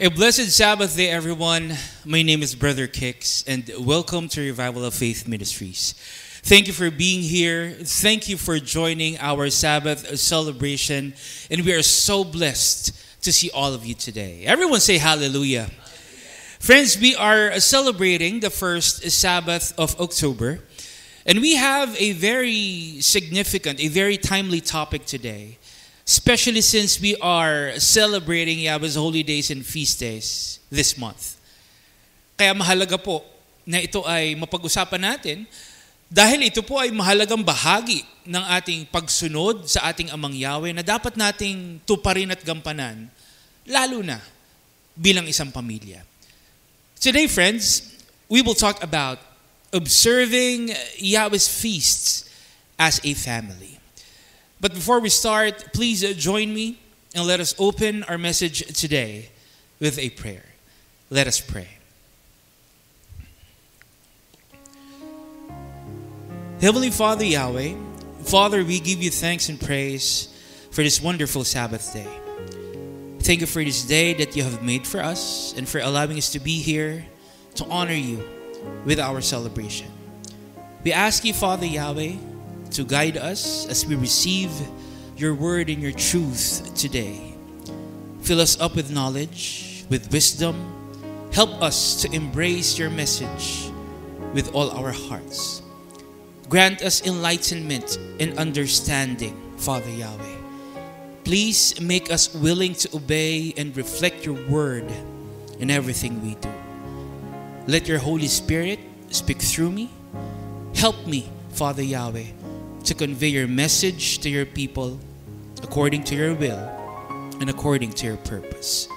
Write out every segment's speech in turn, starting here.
A blessed Sabbath day, everyone. My name is Brother Kix, and welcome to Revival of Faith Ministries. Thank you for being here. Thank you for joining our Sabbath celebration, and we are so blessed to see all of you today. Everyone say hallelujah. Friends, we are celebrating the first Sabbath of October, and we have a very significant, a very timely topic today. Especially since we are celebrating Yahweh's holy days and feast days this month. Kaya mahalaga po na ito ay mapag-usapan natin dahil ito po ay mahalagang bahagi ng ating pagsunod sa ating Amang Yahweh na dapat nating tuparin at gampanan, lalo na bilang isang pamilya. Today, friends, we will talk about observing Yahweh's feasts as a family. But before we start, please join me and let us open our message today with a prayer. Let us pray. Heavenly Father Yahweh, Father, we give you thanks and praise for this wonderful Sabbath day. Thank you for this day that you have made for us and for allowing us to be here to honor you with our celebration. We ask you, Father Yahweh, to guide us as we receive your word and your truth today. Fill us up with knowledge, with wisdom. Help us to embrace your message with all our hearts. Grant us enlightenment and understanding, Father Yahweh. Please make us willing to obey and reflect your word in everything we do. Let your Holy Spirit speak through me. Help me, Father Yahweh, to convey your message to your people according to your will and according to your purpose.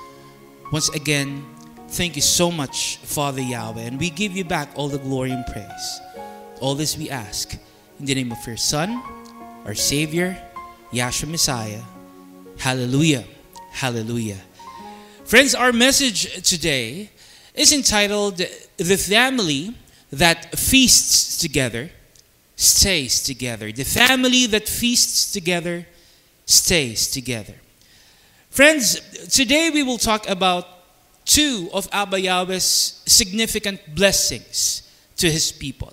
Once again, thank you so much, Father Yahweh, and we give you back all the glory and praise. All this we ask in the name of your Son, our Savior, Yahshua Messiah. Hallelujah. Hallelujah. Friends, our message today is entitled, The Family That Feasts Together Stays Together. The family that feasts together stays together. Friends, today we will talk about two of Abba Yahweh's significant blessings to His people.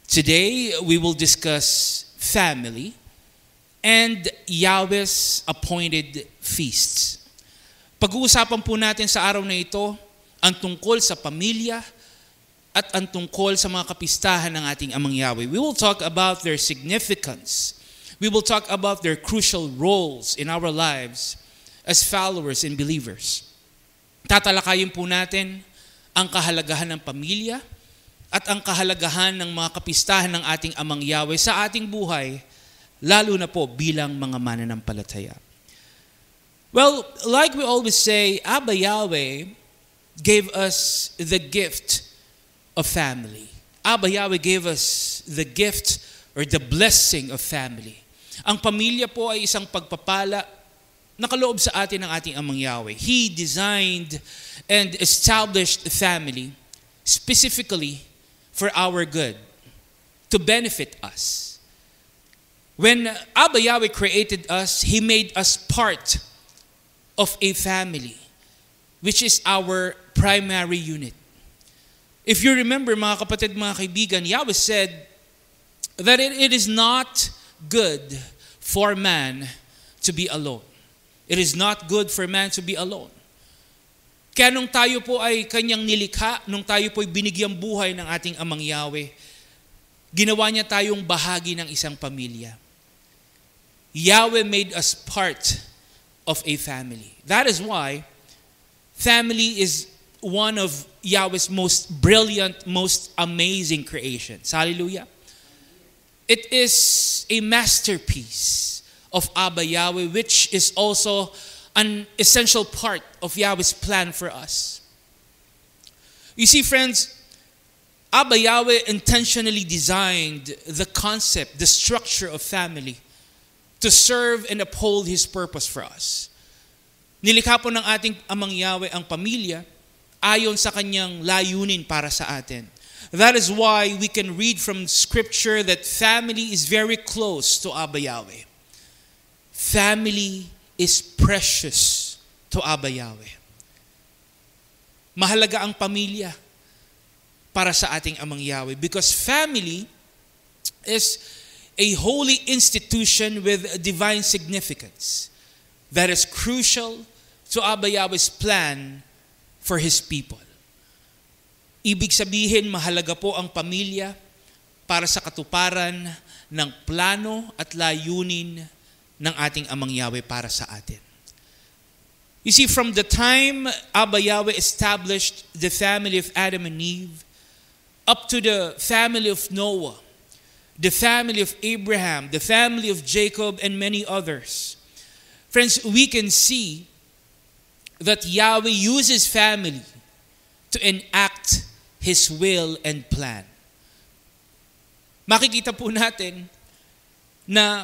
Today we will discuss family and Yahweh's appointed feasts. Pag-uusapan po natin sa araw na ito ang tungkol sa pamilya at ang tungkol sa mga kapistahan ng ating Amang Yahweh. We will talk about their significance. We will talk about their crucial roles in our lives as followers and believers. Tatalakayin po natin ang kahalagahan ng pamilya at ang kahalagahan ng mga kapistahan ng ating Amang Yahweh sa ating buhay, lalo na po bilang mga mananampalataya. Well, like we always say, Abba Yahweh gave us the gift of family. Abba Yahweh gave us the gift or the blessing of family. Ang pamilya po ay isang pagpapala na kaloob sa atin ng ating Amang Yahweh. He designed and established family specifically for our good, to benefit us. When Abba Yahweh created us, He made us part of a family, which is our primary unit. If you remember, mga kapatid, mga kaibigan, Yahweh said that it is not good for man to be alone. It is not good for man to be alone. Kaya nung tayo po ay kanyang nilikha, nung tayo po ay binigyang buhay ng ating Amang Yahweh, ginawa niya tayong bahagi ng isang pamilya. Yahweh made us part of a family. That is why family is one of Yahweh's most brilliant, most amazing creations. Hallelujah. It is a masterpiece of Abba Yahweh, which is also an essential part of Yahweh's plan for us. You see, friends, Abba Yahweh intentionally designed the concept, the structure of family to serve and uphold His purpose for us. Nilikha po ng ating Amang Yahweh ang pamilya ayon sa kanyang layunin para sa atin. That is why we can read from Scripture that family is very close to Abba Yahweh. Family is precious to Abba Yahweh. mahalaga ang pamilya para sa ating Amang Yahweh. Because family is a holy institution with a divine significance that is crucial to Abba Yahweh's plan for His people. Ibig sabihin, mahalaga po ang pamilya para sa katuparan ng plano at layunin ng ating Amang Yahweh para sa atin. You see, from the time Abba Yahweh established the family of Adam and Eve, up to the family of Noah, the family of Abraham, the family of Jacob, and many others. Friends, we can see that Yahweh uses family to enact His will and plan. Makikita po natin na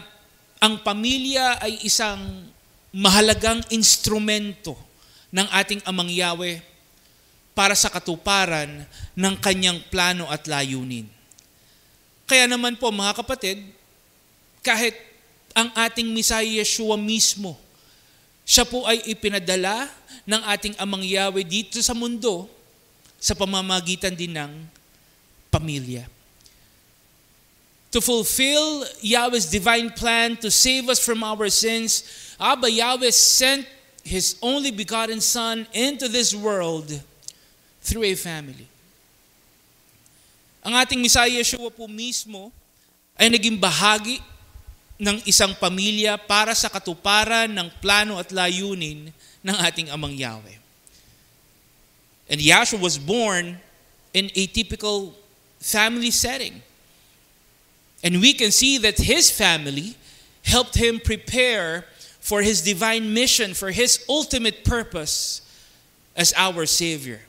ang pamilya ay isang mahalagang instrumento ng ating Amang Yahweh para sa katuparan ng kanyang plano at layunin. Kaya naman po mga kapatid, kahit ang ating Messiah Yeshua mismo, siya po ay ipinadala ng ating Amang Yahweh dito sa mundo sa pamamagitan din ng pamilya. To fulfill Yahweh's divine plan to save us from our sins, Abba Yahweh sent His only begotten Son into this world through a family. Ang ating Messiah Yeshua po mismo ay naging bahagi ng isang pamilya para sa katuparan ng plano at layunin ng ating Amang Yahweh. And Yeshua was born in a typical family setting. And we can see that His family helped Him prepare for His divine mission, for His ultimate purpose as our Savior.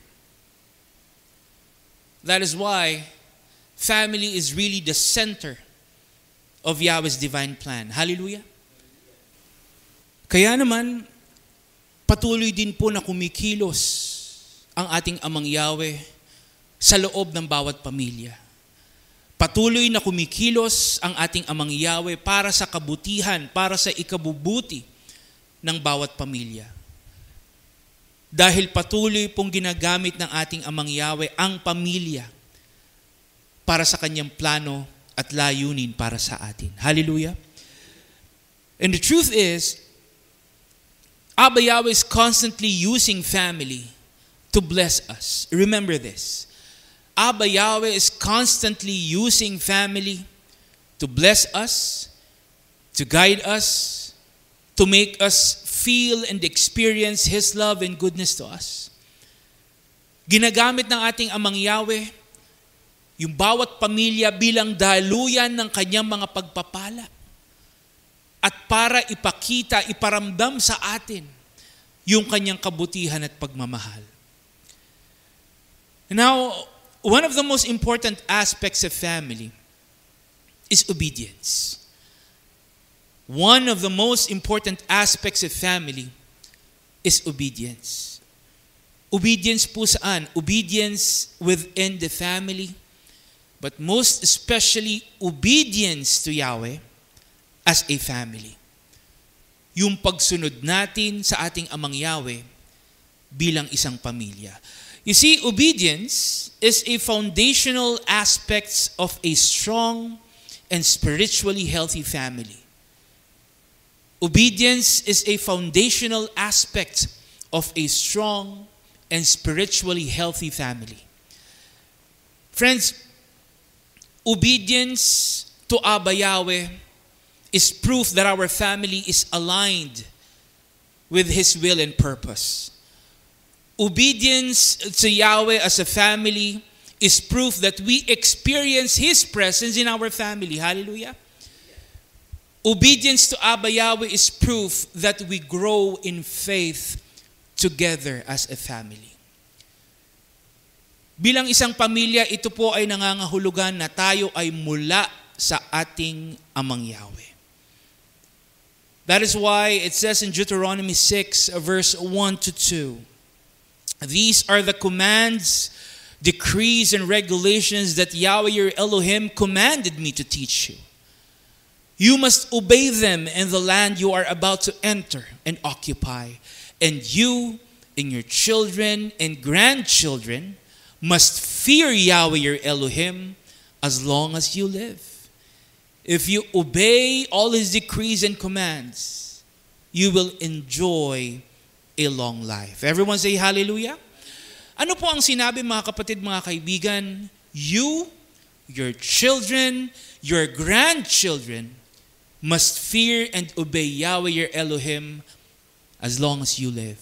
That is why family is really the center of Yahweh's divine plan. Hallelujah. Kaya naman, patuloy din po na kumikilos ang ating Amang Yahweh sa loob ng bawat pamilya. Patuloy na kumikilos ang ating Amang Yahweh para sa kabutihan, para sa ikabubuti ng bawat pamilya. Dahil patuloy pong ginagamit ng ating Amang Yahweh ang pamilya para sa kanyang plano at layunin para sa atin. Hallelujah. And the truth is, Abba Yahweh is constantly using family to bless us. Remember this. Abba Yahweh is constantly using family to bless us, to guide us, to make us feel and experience His love and goodness to us. Ginagamit ng ating Amang Yahweh yung bawat pamilya bilang daluyan ng kanyang mga pagpapala at para ipakita, iparamdam sa atin yung kanyang kabutihan at pagmamahal. Now, one of the most important aspects of family is obedience. One of the most important aspects of family is obedience. Obedience po saan? Obedience within the family, but most especially obedience to Yahweh as a family. Yung pagsunod natin sa ating Amang Yahweh bilang isang pamilya. You see, obedience is a foundational aspect of a strong and spiritually healthy family. Obedience is a foundational aspect of a strong and spiritually healthy family. Friends, obedience to Abba Yahweh is proof that our family is aligned with His will and purpose. Obedience to Yahweh as a family is proof that we experience His presence in our family. Hallelujah. Obedience to Abba Yahweh is proof that we grow in faith together as a family. Bilang isang pamilya, ito po ay nangangahulugan na tayo ay mula sa ating Amang Yahweh. That is why it says in Deuteronomy 6 verse 1 to 2, these are the commands, decrees, and regulations that Yahweh your Elohim commanded me to teach you. You must obey them in the land you are about to enter and occupy, and you and your children and grandchildren must fear Yahweh your Elohim as long as you live. If you obey all His decrees and commands, you will enjoy a long life. Everyone say hallelujah. Ano po ang sinabi, mga kapatid, mga kaibigan? You, your children, your grandchildren must fear and obey Yahweh your Elohim as long as you live.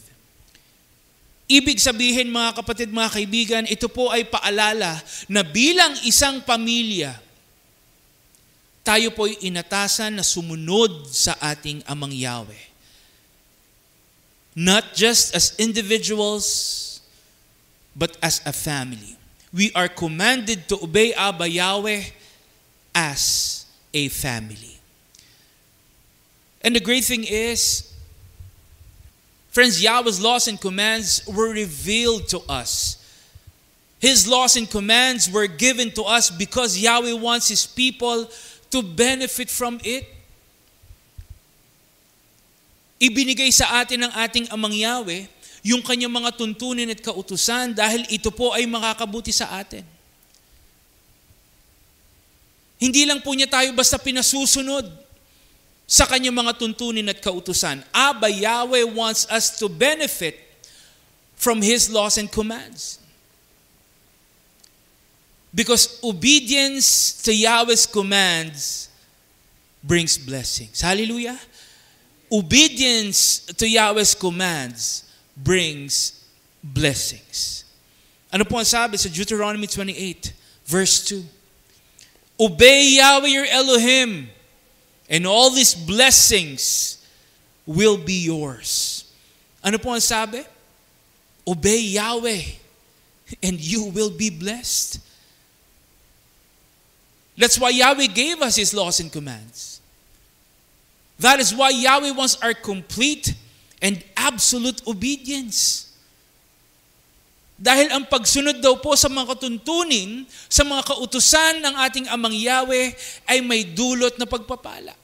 Ibig sabihin, mga kapatid, mga kaibigan, ito po ay paalala na bilang isang pamilya, tayo po'y inatasan na sumunod sa ating Amang Yahweh. Not just as individuals, but as a family. We are commanded to obey Abba Yahweh as a family. And the great thing is, friends, Yahweh's laws and commands were revealed to us. His laws and commands were given to us because Yahweh wants His people to benefit from it. Ibinigay sa atin ng ating Amang Yahweh yung kanyang mga tuntunin at kautusan dahil ito po ay makakabuti sa atin. Hindi lang po niya tayo basta pinasusunod sa kanyang mga tuntunin at kautusan. Abba Yahweh wants us to benefit from His laws and commands. Because obedience to Yahweh's commands brings blessings. Hallelujah. Obedience to Yahweh's commands brings blessings. Ano po ang sabi sa Deuteronomy 28, verse 2? Obey Yahweh your Elohim, and all these blessings will be yours. Ano po ang sabi? Obey Yahweh, and you will be blessed. That's why Yahweh gave us His laws and commands. That is why Yahweh wants our complete and absolute obedience. Dahil ang pagsunod daw po sa mga katuntunin, sa mga kautusan ng ating Amang Yahweh ay may dulot na pagpapala.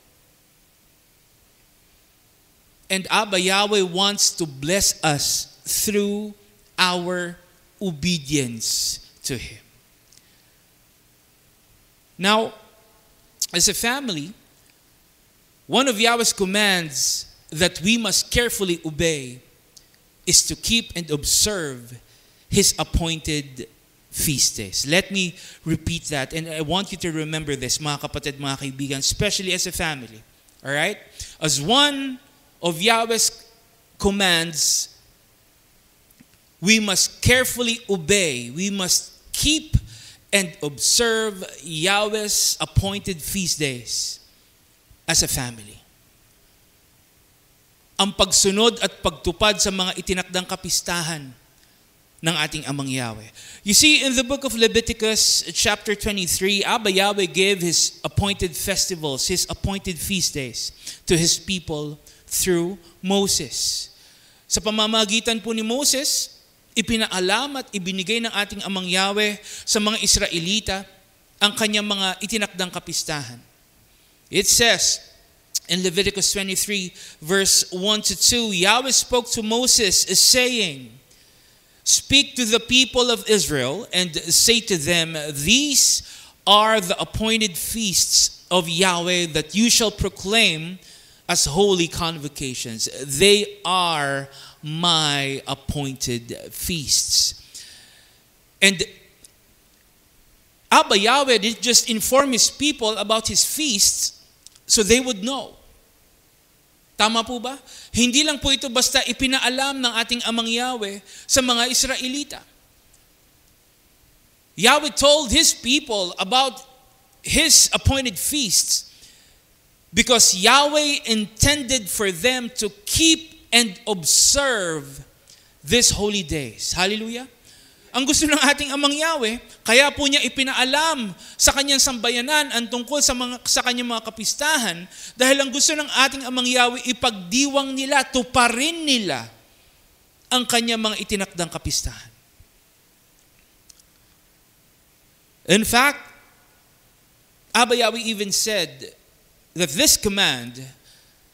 And Abba Yahweh wants to bless us through our obedience to Him. Now, as a family, one of Yahweh's commands that we must carefully obey is to keep and observe His appointed feast days. Let me repeat that, and I want you to remember this, mga kapatid, mga kaibigan, especially as a family. All right? As one of Yahweh's commands, we must carefully obey, we must keep and observe Yahweh's appointed feast days as a family. Ang pagsunod at pagtupad sa mga itinakdang kapistahan ng ating Amang Yahweh. You see, in the book of Leviticus, chapter 23, Abba Yahweh gave His appointed festivals, His appointed feast days to His people through Moses. Sa pamamagitan po ni Moses, ipinaalam at ibinigay ng ating Amang Yahweh sa mga Israelita ang kanyang mga itinakdang kapistahan. It says in Leviticus 23, verse 1-2, Yahweh spoke to Moses, saying, "Speak to the people of Israel and say to them, these are the appointed feasts of Yahweh that you shall proclaim as holy convocations. They are my appointed feasts." And Abba Yahweh didn't just inform His people about His feasts so they would know. Tama po ba? Hindi lang po ito basta ipinaalam ng ating Amang Yahweh sa mga Israelita. Yahweh told His people about His appointed feasts because Yahweh intended for them to keep and observe these holy days. Hallelujah! Ang gusto ng ating Amang Yahweh, kaya po niya ipinaalam sa kanyang sambayanan ang tungkol sa kanyang mga kapistahan dahil ang gusto ng ating Amang Yahweh ipagdiwang nila, tuparin nila ang kanyang mga itinakdang kapistahan. In fact, Abba Yahweh even said that this command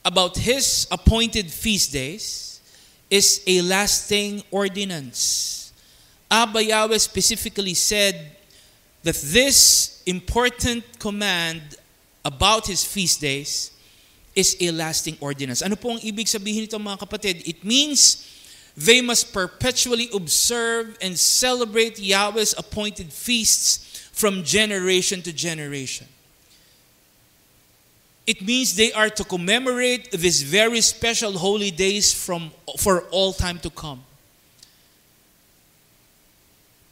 about His appointed feast days is a lasting ordinance. Abba Yahweh specifically said that this important command about His feast days is a lasting ordinance. Ano po ang ibig sabihin nito, mga kapatid? It means they must perpetually observe and celebrate Yahweh's appointed feasts from generation to generation. It means they are to commemorate these very special holy days for all time to come.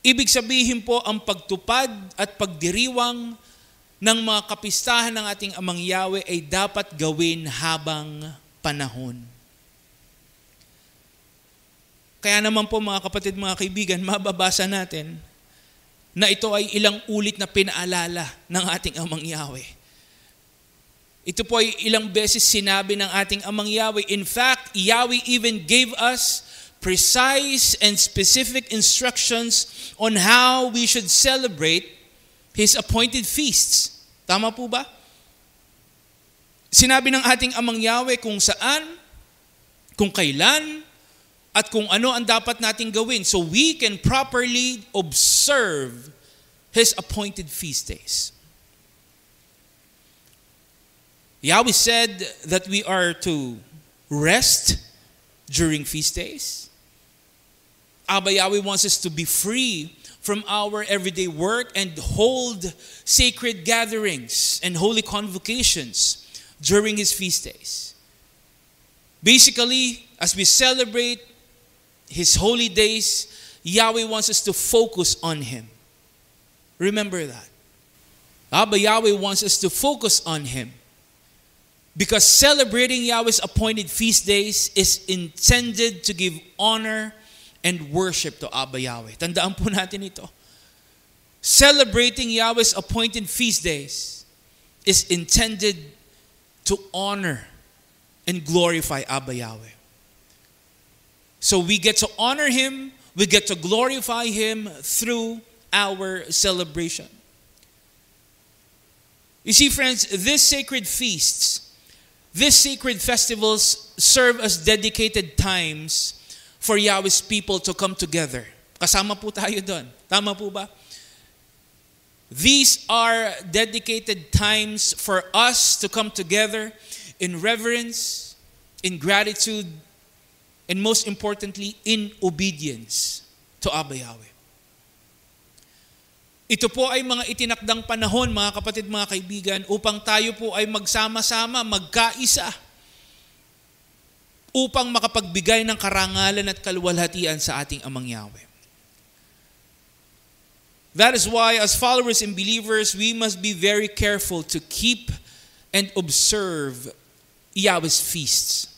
Ibig sabihin po, ang pagtupad at pagdiriwang ng mga kapistahan ng ating Amang Yahweh ay dapat gawin habang panahon. Kaya naman po, mga kapatid, mga kaibigan, mababasa natin na ito ay ilang ulit na pinaalala ng ating Amang Yahweh. Ito po ay ilang beses sinabi ng ating Amang Yahweh. In fact, Yahweh even gave us precise and specific instructions on how we should celebrate His appointed feasts. Tama po ba? Sinabi ng ating Amang Yahweh kung saan, kung kailan, at kung ano ang dapat nating gawin so we can properly observe His appointed feast days. Yahweh said that we are to rest during feast days. Abba Yahweh wants us to be free from our everyday work and hold sacred gatherings and holy convocations during His feast days. Basically, as we celebrate His holy days, Yahweh wants us to focus on Him. Remember that. Abba Yahweh wants us to focus on Him. Because celebrating Yahweh's appointed feast days is intended to give honor and worship to Abba Yahweh. Tandaan po natin ito. Celebrating Yahweh's appointed feast days is intended to honor and glorify Abba Yahweh. So we get to honor Him, we get to glorify Him through our celebration. You see, friends, these sacred feasts, these sacred festivals serve as dedicated times for Yahweh's people to come together. Kasama po tayo doon. Tama po ba? These are dedicated times for us to come together in reverence, in gratitude, and most importantly, in obedience to Abba Yahweh. Ito po ay mga itinakdang panahon, mga kapatid, mga kaibigan, upang tayo po ay magsama-sama, magkaisa, upang makapagbigay ng karangalan at kaluwalhatian sa ating Amang Yahweh. That is why, as followers and believers, we must be very careful to keep and observe Yahweh's feasts.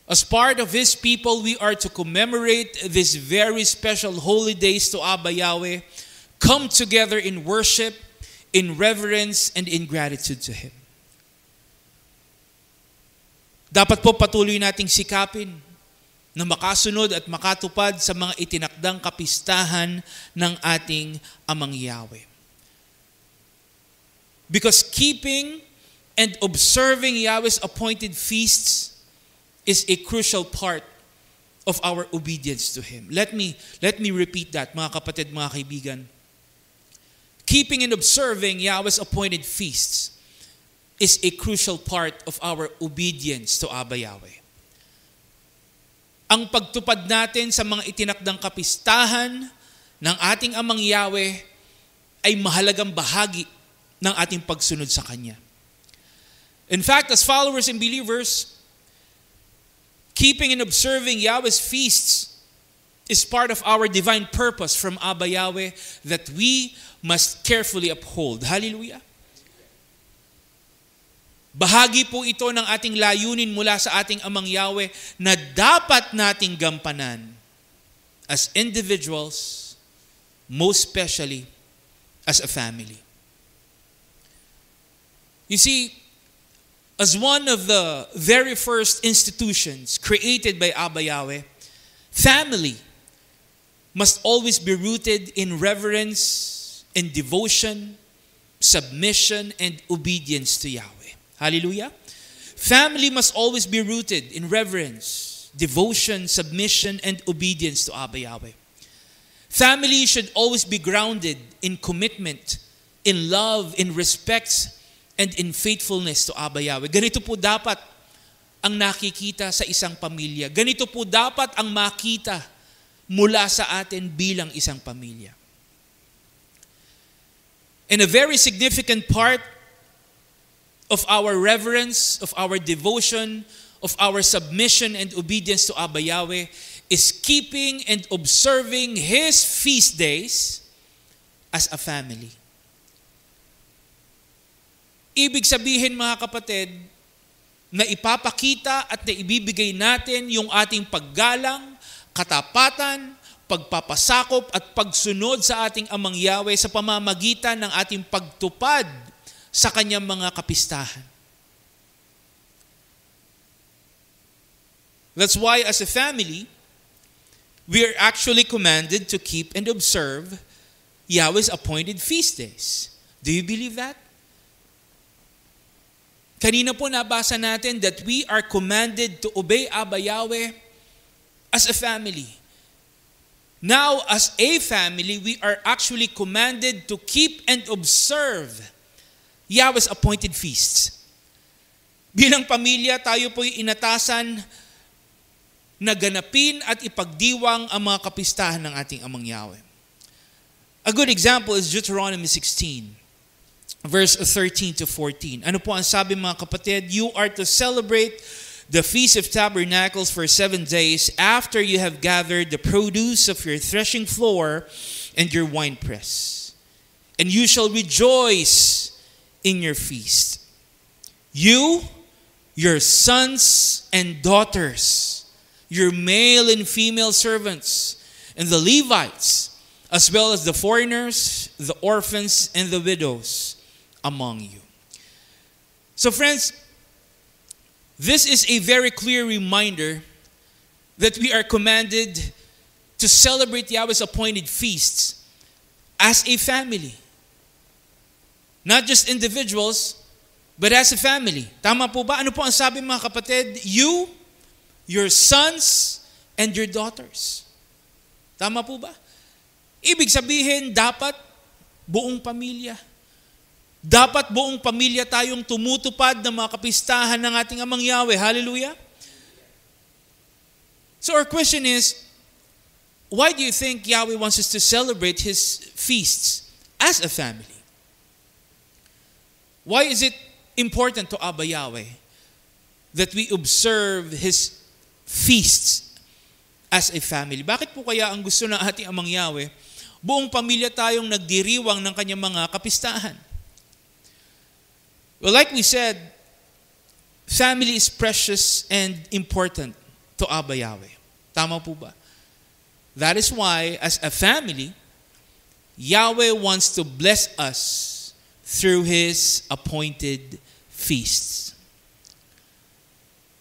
As part of His people, we are to commemorate these very special holy days to Abba Yahweh, come together in worship, in reverence, and in gratitude to Him. Dapat po patuloy nating sikapin na makasunod at makatupad sa mga itinakdang kapistahan ng ating Amang Yahweh. Because keeping and observing Yahweh's appointed feasts is a crucial part of our obedience to Him. Let me repeat that, mga kapatid, mga kaibigan. Keeping and observing Yahweh's appointed feasts is a crucial part of our obedience to Abba Yahweh. Ang pagtupad natin sa mga itinakdang kapistahan ng ating Amang Yahweh ay mahalagang bahagi ng ating pagsunod sa Kanya. In fact, as followers and believers, keeping and observing Yahweh's feasts is part of our divine purpose from Abba Yahweh that we must carefully uphold. Hallelujah! Bahagi po ito ng ating layunin mula sa ating Amang Yahweh na dapat nating gampanan as individuals, most especially as a family. You see, as one of the very first institutions created by Abba Yahweh, family must always be rooted in reverence and devotion, submission, and obedience to Yahweh. Hallelujah. Family must always be rooted in reverence, devotion, submission, and obedience to Abba Yahweh. Family should always be grounded in commitment, in love, in respect, and in faithfulness to Abba Yahweh. Ganito po dapat ang nakikita sa isang pamilya. Ganito po dapat ang makita mula sa atin bilang isang pamilya. And a very significant part of our reverence, of our devotion, of our submission and obedience to Abba Yahweh is keeping and observing His feast days as a family. Ibig sabihin, mga kapatid, na ipapakita at na ibibigay natin yung ating paggalang, katapatan, pagpapasakop at pagsunod sa ating Amang Yahweh sa pamamagitan ng ating pagtupad sa kanyang mga kapistahan. That's why as a family, we are actually commanded to keep and observe Yahweh's appointed feast days. Do you believe that? Kanina po nabasa natin that we are commanded to obey Abba Yahweh as a family. Now, as a family, we are actually commanded to keep and observe Yahweh's appointed feasts. Bilang pamilya, tayo po'y inatasan na ganapin at ipagdiwang ang mga kapistahan ng ating Amang Yahweh. A good example is Deuteronomy 16, verse 13 to 14. Ano po ang sabi, mga kapatid? You are to celebrate the Feast of Tabernacles for 7 days after you have gathered the produce of your threshing floor and your winepress. And you shall rejoice in your feast. You, your sons and daughters, your male and female servants, and the Levites, as well as the foreigners, the orphans, and the widows among you. So friends, this is a very clear reminder that we are commanded to celebrate Yahweh's appointed feasts as a family. Not just individuals, but as a family. Tama po ba? Ano po ang sabi, mga kapatid? You, your sons, and your daughters. Tama po ba? Ibig sabihin, dapat buong pamilya. Dapat buong pamilya tayong tumutupad ng mga kapistahan ng ating Amang Yahweh. Hallelujah! So our question is, why do you think Yahweh wants us to celebrate His feasts as a family? Why is it important to Abba Yahweh that we observe His feasts as a family? Bakit po kaya ang gusto ng ating Amang Yahweh, buong pamilya tayong nagdiriwang ng kanyang mga kapistahan? Well, like we said, family is precious and important to Abba Yahweh. Tama po ba? That is why, as a family, Yahweh wants to bless us through His appointed feasts.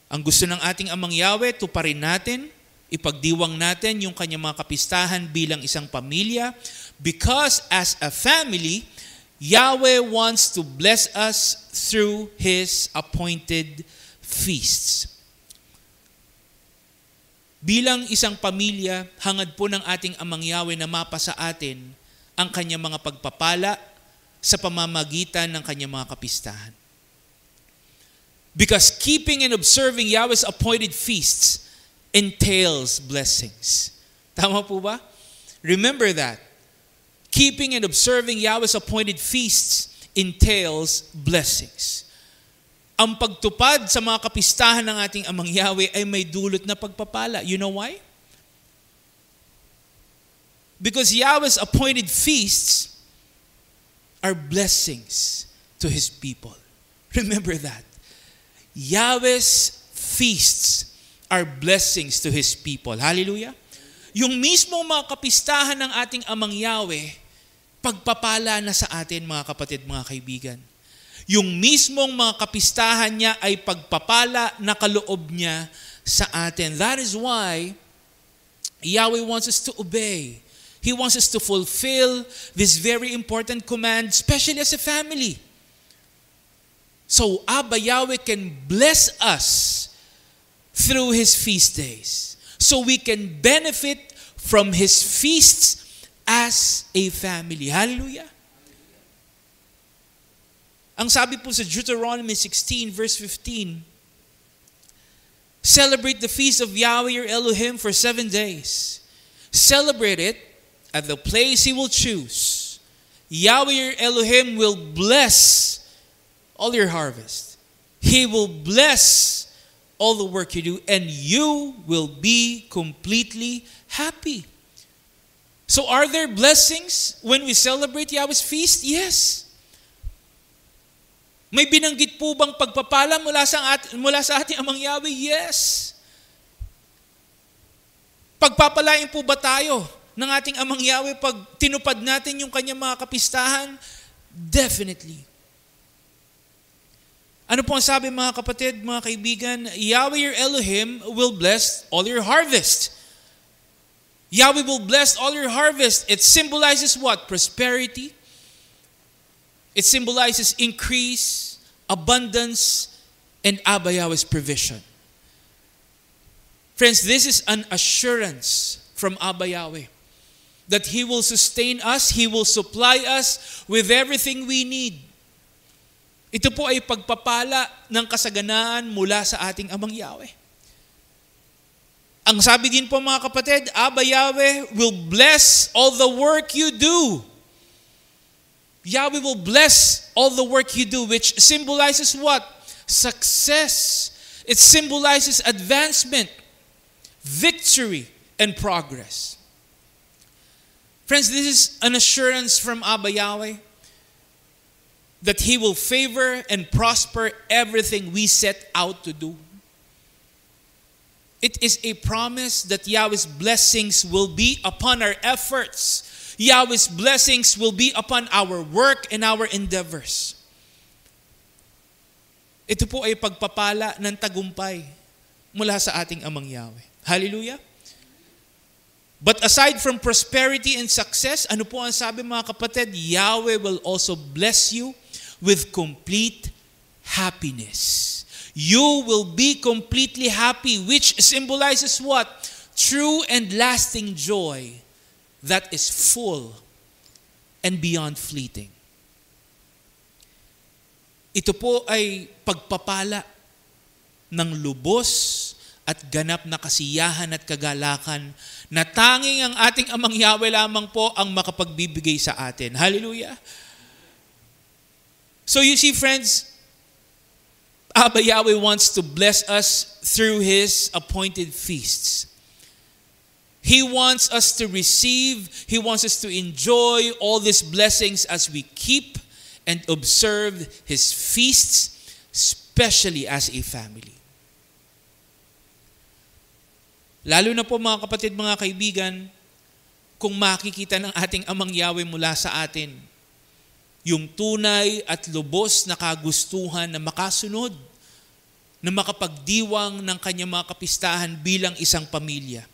Ang gusto ng ating Amang Yahweh, tuparin natin, ipagdiwang natin yung kanyang mga kapistahan bilang isang pamilya, because as a family, Yahweh wants to bless us through His appointed feasts. Bilang isang pamilya, hangad po ng ating Amang Yahweh na mapa sa atin ang kanyang mga pagpapala sa pamamagitan ng kanyang mga kapistahan. Because keeping and observing Yahweh's appointed feasts entails blessings. Tama po ba? Remember that. Keeping and observing Yahweh's appointed feasts entails blessings. Ang pagtupad sa mga kapistahan ng ating Amang Yahweh ay may dulot na pagpapala. You know why? Because Yahweh's appointed feasts are blessings to His people. Remember that. Yahweh's feasts are blessings to His people. Hallelujah. Yung mismong mga kapistahan ng ating Amang Yahweh, pagpapala na sa atin, mga kapatid, mga kaibigan. Yung mismong mga kapistahan niya ay pagpapala na kaloob niya sa atin. That is why Yahweh wants us to obey. He wants us to fulfill this very important command, especially as a family. So Abba Yahweh can bless us through His feast days. So we can benefit from His feasts as a family. Hallelujah! Ang sabi po sa Deuteronomy 16 verse 15, celebrate the feast of Yahweh your Elohim for 7 days. Celebrate it at the place He will choose. Yahweh your Elohim will bless all your harvest. He will bless all the work you do, and you will be completely happy. So are there blessings when we celebrate Yahweh's feast? Yes. May binanggit po bang pagpapala mula sa ating Amang Yahweh? Yes. Pagpapalain po ba tayo ng ating Amang Yahweh pag tinupad natin yung kanyang mga kapistahan? Definitely. Ano po ang sabi mga kapatid, mga kaibigan? Yahweh your Elohim will bless all your harvest. Yahweh will bless all your harvest. It symbolizes what? Prosperity. It symbolizes increase, abundance, and Abba Yahweh's provision. Friends, this is an assurance from Abba Yahweh that He will sustain us, He will supply us with everything we need. Ito po ay pagpapala ng kasaganaan mula sa ating Amang Yahweh. Ang sabi din po mga kapatid, Abba Yahweh will bless all the work you do. Yahweh will bless all the work you do, which symbolizes what? Success. It symbolizes advancement, victory, and progress. Friends, this is an assurance from Abba Yahweh that He will favor and prosper everything we set out to do. It is a promise that Yahweh's blessings will be upon our efforts. Yahweh's blessings will be upon our work and our endeavors. Ito po ay pagpapala ng tagumpay mula sa ating Amang Yahweh. Hallelujah! But aside from prosperity and success, ano po ang sabi mga kapatid? Yahweh will also bless you with complete happiness. You will be completely happy, which symbolizes what? True and lasting joy that is full and beyond fleeting. Ito po ay pagpapala ng lubos at ganap na kasiyahan at kagalakan na tanging ang ating Amang Yahweh lamang po ang makapagbibigay sa atin. Hallelujah! So you see, friends, Abba Yahweh wants to bless us through His appointed feasts. He wants us to receive, He wants us to enjoy all these blessings as we keep and observe His feasts, especially as a family. Lalo na po mga kapatid, mga kaibigan, kung makikita ng ating Amang Yahweh mula sa atin, yung tunay at lubos na kagustuhan na makasunod, na makapagdiwang ng kanyang mga kapistahan bilang isang pamilya.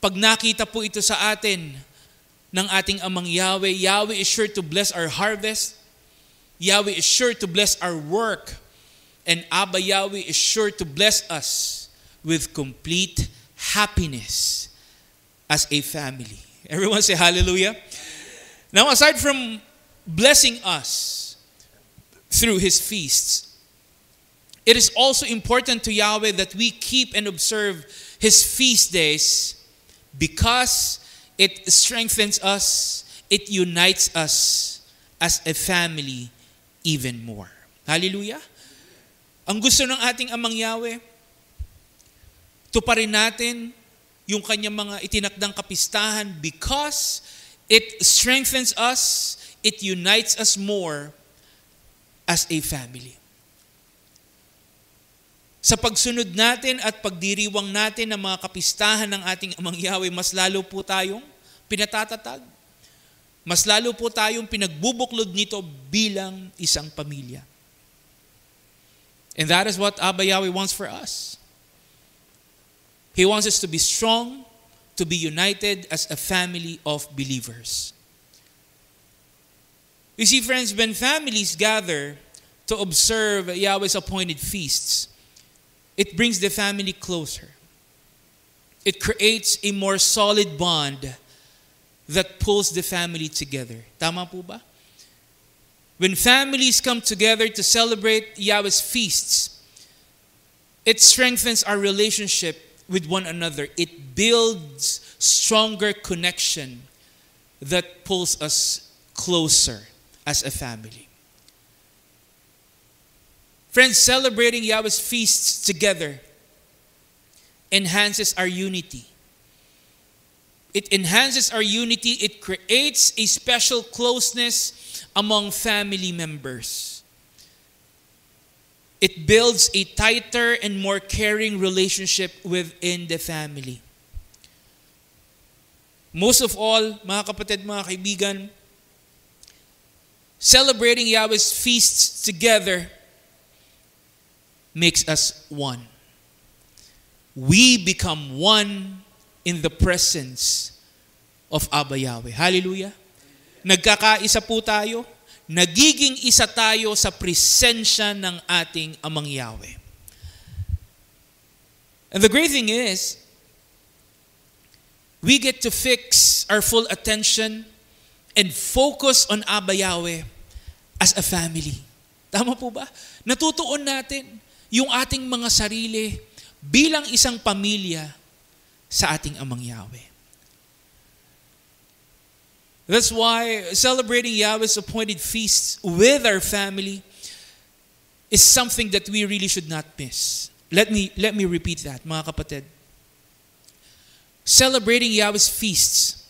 Pag nakita po ito sa atin ng ating Amang Yahweh, Yahweh is sure to bless our harvest. Yahweh is sure to bless our work. And Abba Yahweh is sure to bless us with complete happiness as a family. Everyone say hallelujah. Now, aside from blessing us through His feasts, it is also important to Yahweh that we keep and observe His feast days because it strengthens us, it unites us as a family even more. Hallelujah! Ang gusto ng ating Amang Yahweh, tuparin natin yung kanyang mga itinakdang kapistahan because it strengthens us, it unites us more as a family. Sa pagsunod natin at pagdiriwang natin ng mga kapistahan ng ating Amang Yahweh, mas lalo po tayong pinatatatag. Mas lalo po tayong pinagbubuklod nito bilang isang pamilya. And that is what Abba Yahweh wants for us. He wants us to be strong, to be united as a family of believers. You see, friends, when families gather to observe Yahweh's appointed feasts, it brings the family closer. It creates a more solid bond that pulls the family together. Tama po ba? When families come together to celebrate Yahweh's feasts, it strengthens our relationship with one another. It builds stronger connection that pulls us closer as a family. Friends, celebrating Yahweh's feasts together enhances our unity. It enhances our unity. It creates a special closeness among family members. It builds a tighter and more caring relationship within the family. Most of all, mga kapatid, mga kaibigan, celebrating Yahweh's feasts together makes us one. We become one in the presence of Abba Yahweh. Hallelujah. Nagkakaisa po tayo. Nagiging isa tayo sa presensya ng ating Amang Yahweh. And the great thing is, we get to fix our full attention and focus on Abba Yahweh as a family. Tama po ba? Natutuon natin yung ating mga sarili bilang isang pamilya sa ating Amang Yahweh. That's why celebrating Yahweh's appointed feasts with our family is something that we really should not miss. Let me repeat that, mga kapatid. Celebrating Yahweh's feasts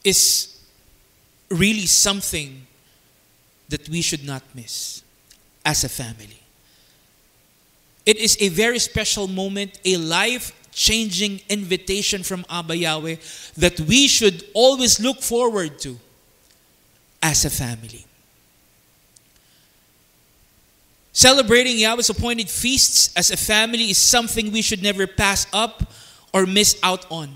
is really something that we should not miss as a family. It is a very special moment, a life-changing invitation from Abba Yahweh that we should always look forward to as a family. Celebrating Yahweh's appointed feasts as a family is something we should never pass up or miss out on.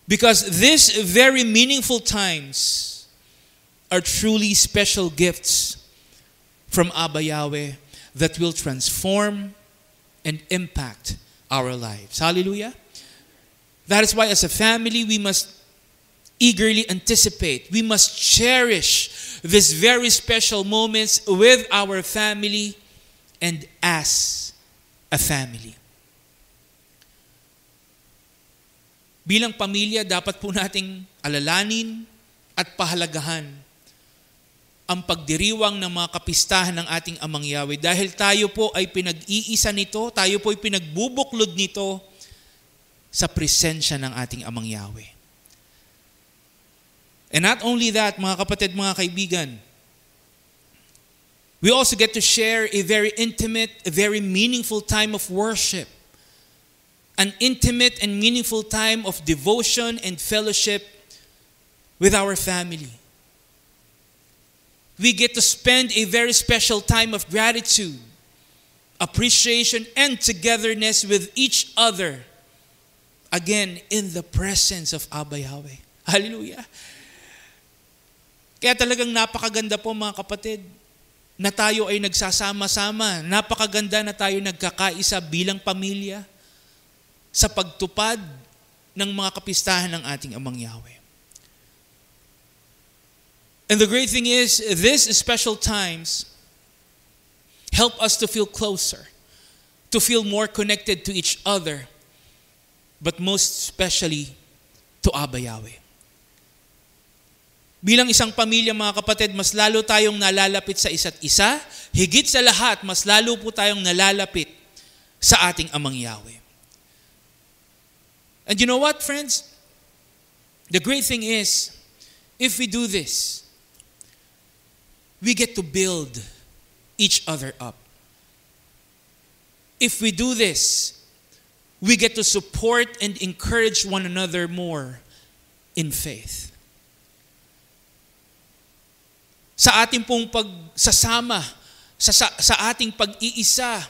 Because these very meaningful times are truly special gifts from Abba Yahweh that will transform and impact our lives. Hallelujah. That is why as a family, we must eagerly anticipate. We must cherish these very special moments with our family and as a family. Bilang pamilya, dapat po nating alalanin at pahalagahan ang pagdiriwang ng mga kapistahan ng ating Amang Yahweh. Dahil tayo po ay pinag-iisa nito, tayo po ay pinagbubuklod nito sa presensya ng ating Amang Yahweh. And not only that, mga kapatid, mga kaibigan, we also get to share a very intimate, a very meaningful time of worship. An intimate and meaningful time of devotion and fellowship with our family. We get to spend a very special time of gratitude, appreciation, and togetherness with each other. Again, in the presence of Abba Yahweh. Hallelujah. Kaya talagang napakaganda po, mga kapatid, na tayo ay nagsasama-sama. Napakaganda na tayo nagkakaisa bilang pamilya sa pagtupad ng mga kapistahan ng ating Amang Yahweh. And the great thing is, these special times help us to feel closer, to feel more connected to each other, but most especially to Abba Yahweh. Bilang isang pamilya, mga kapatid, mas lalo tayong nalalapit sa isa't isa. Higit sa lahat, mas lalo po tayong nalalapit sa ating Amang Yahweh. And you know what, friends? The great thing is, if we do this, we get to build each other up. If we do this, we get to support and encourage one another more in faith. Sa ating pong pagsasama, sa ating pag-iisa,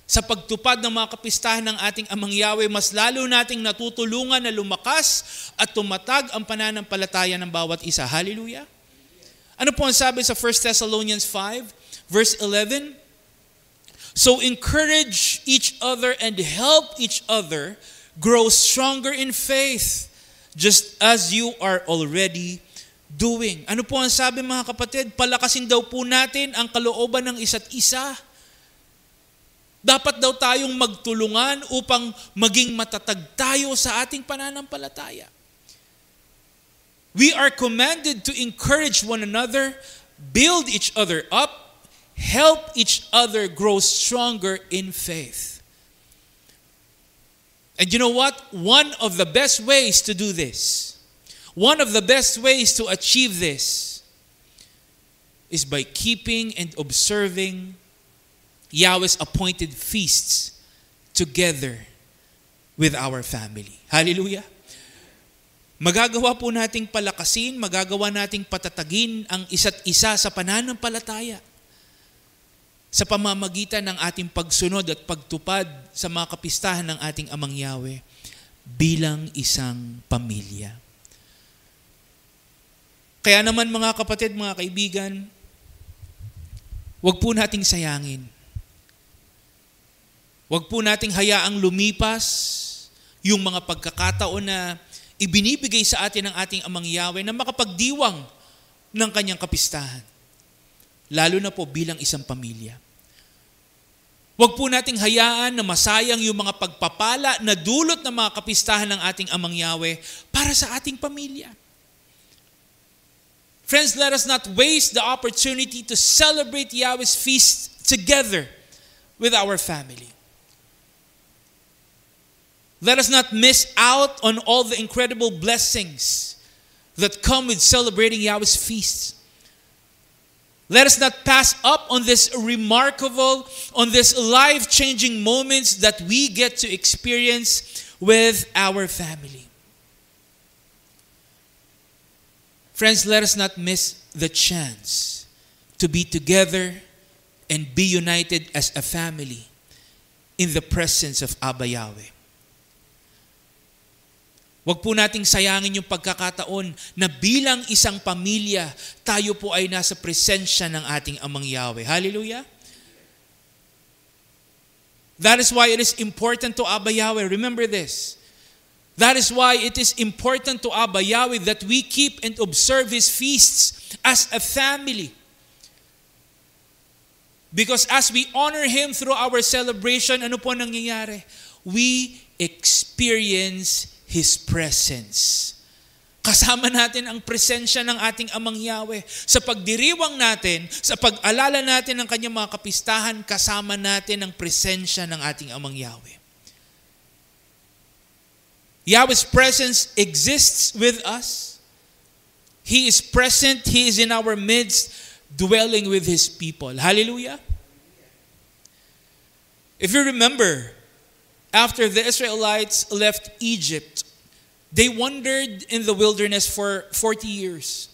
sa pagtupad ng mga kapistahan ng ating Amang Yahweh, mas lalo nating natutulungan na lumakas at tumatag ang pananampalataya ng bawat isa. Hallelujah! Ano po ang sabi sa 1 Thessalonians 5, verse 11? So encourage each other and help each other grow stronger in faith, just as you are already doing. Ano po ang sabi mga kapatid? Palakasin daw po natin ang kalooban ng isa't isa. Dapat daw tayong magtulungan upang maging matatag tayo sa ating pananampalataya. We are commanded to encourage one another, build each other up, help each other grow stronger in faith. And you know what? One of the best ways to do this, one of the best ways to achieve this is by keeping and observing Yahweh's appointed feasts together with our family. Hallelujah! Magagawa po nating palakasin, magagawa nating patatagin ang isa't isa sa pananampalataya sa pamamagitan ng ating pagsunod at pagtupad sa mga kapistahan ng ating Amang Yahweh bilang isang pamilya. Kaya naman mga kapatid, mga kaibigan, huwag po nating sayangin. Huwag po nating hayaang lumipas yung mga pagkakataon na ibinibigay sa atin ng ating Amang Yahweh na makapagdiwang ng kanyang kapistahan. Lalo na po bilang isang pamilya. Huwag po nating hayaan na masayang yung mga pagpapala na dulot ng mga kapistahan ng ating Amang Yahweh para sa ating pamilya. Friends, let us not waste the opportunity to celebrate Yahweh's feast together with our family. Let us not miss out on all the incredible blessings that come with celebrating Yahweh's feasts. Let us not pass up on this remarkable, on this life-changing moments that we get to experience with our family. Friends, let us not miss the chance to be together and be united as a family in the presence of Abba Yahweh. Huwag po nating sayangin yung pagkakataon na bilang isang pamilya, tayo po ay nasa presensya ng ating Amang Yahweh. Hallelujah! That is why it is important to Abba Yahweh. Remember this. That is why it is important to Abba Yahweh that we keep and observe His feasts as a family. Because as we honor Him through our celebration, ano po nangyayari? We experience His presence. Kasama natin ang presensya ng ating Amang Yahweh. Sa pagdiriwang natin, sa pag-alala natin ng kanyang mga kapistahan, kasama natin ang presensya ng ating Amang Yahweh. Yahweh's presence exists with us. He is present. He is in our midst, dwelling with His people. Hallelujah! If you remember, after the Israelites left Egypt, they wandered in the wilderness for 40 years.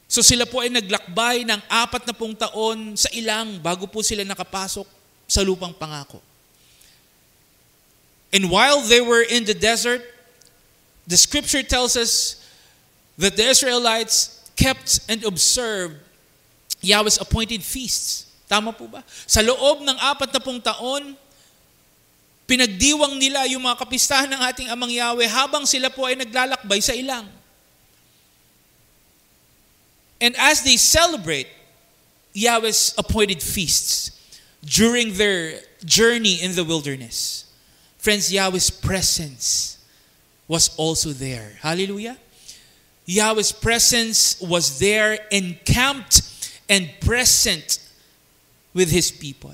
So sila po ay naglakbay ng 40 taon sa ilang bago po sila nakapasok sa lupang pangako. And while they were in the desert, the scripture tells us that the Israelites kept and observed Yahweh's appointed feasts. Tama po ba? Sa loob ng 40 taon, pinagdiwang nila yung mga kapistahan ng ating Amang Yahweh habang sila po ay naglalakbay sa ilang. And as they celebrate Yahweh's appointed feasts during their journey in the wilderness, friends, Yahweh's presence was also there. Hallelujah! Yahweh's presence was there, encamped and present with His people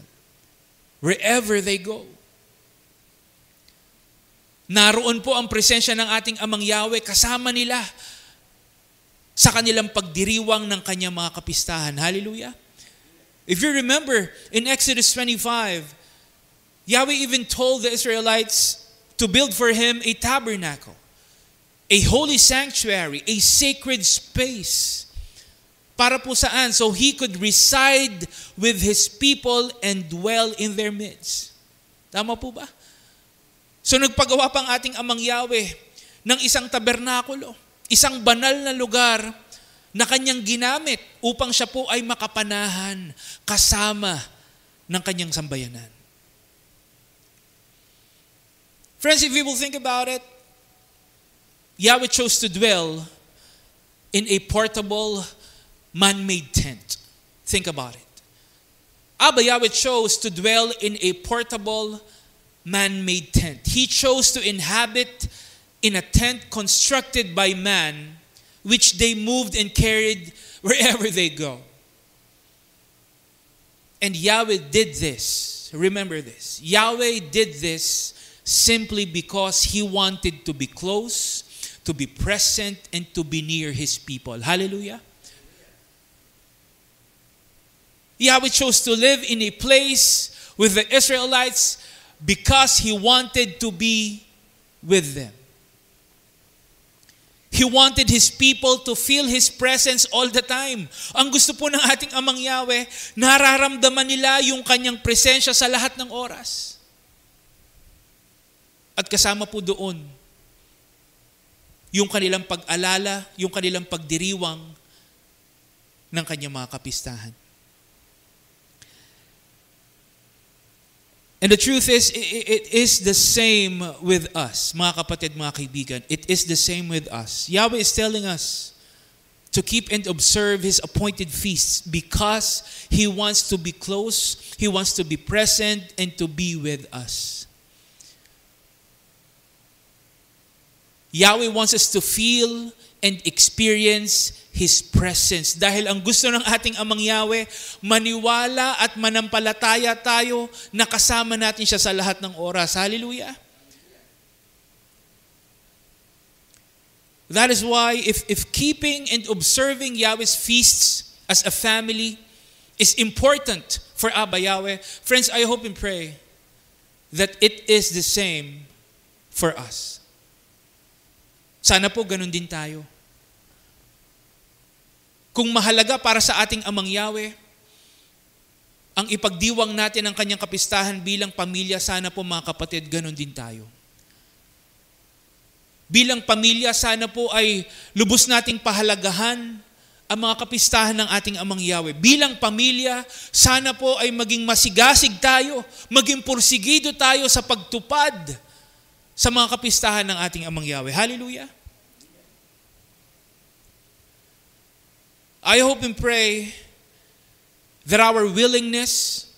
wherever they go. Naroon po ang presensya ng ating Amang Yahweh kasama nila sa kanilang pagdiriwang ng kanyang mga kapistahan. Hallelujah! If you remember, in Exodus 25, Yahweh even told the Israelites to build for Him a tabernacle, a holy sanctuary, a sacred space. Para po saan? So He could reside with His people and dwell in their midst. Tama po ba? So nagpagawa pang ating Amang Yahweh ng isang tabernakulo, isang banal na lugar na kanyang ginamit upang siya po ay makapanahan kasama ng kanyang sambayanan. Friends, if we will think about it, Yahweh chose to dwell in a portable, man-made tent. Think about it. Abba Yahweh chose to dwell in a portable, man-made tent. He chose to inhabit in a tent constructed by man, which they moved and carried wherever they go. And Yahweh did this. Remember this. Yahweh did this simply because He wanted to be close, to be present, and to be near His people. Hallelujah. Yahweh chose to live in a place with the Israelites because He wanted to be with them. He wanted His people to feel His presence all the time. Ang gusto po ng ating Amang Yahweh, nararamdaman nila yung Kanyang presensya sa lahat ng oras. At kasama po doon, yung kanilang pag-alala, yung kanilang pagdiriwang ng Kanyang mga kapistahan. And the truth is, it is the same with us, mga kapatid, mga kaibigan. It is the same with us. Yahweh is telling us to keep and observe His appointed feasts because He wants to be close, He wants to be present, and to be with us. Yahweh wants us to feel and experience His presence. Dahil ang gusto ng ating Amang Yahweh, maniwala at manampalataya tayo na kasama natin siya sa lahat ng oras. Hallelujah. That is why if keeping and observing Yahweh's feasts as a family is important for Abba Yahweh, friends, I hope and pray that it is the same for us. Sana po ganun din tayo. Kung mahalaga para sa ating Amang Yahweh ang ipagdiwang natin ang Kanyang kapistahan bilang pamilya, sana po mga kapatid, ganun din tayo. Bilang pamilya, sana po ay lubos nating pahalagahan ang mga kapistahan ng ating Amang Yahweh. Bilang pamilya, sana po ay maging masigasig tayo, maging porsigido tayo sa pagtupad sa mga kapistahan ng ating Amang Yahweh. Hallelujah! I hope and pray that our willingness,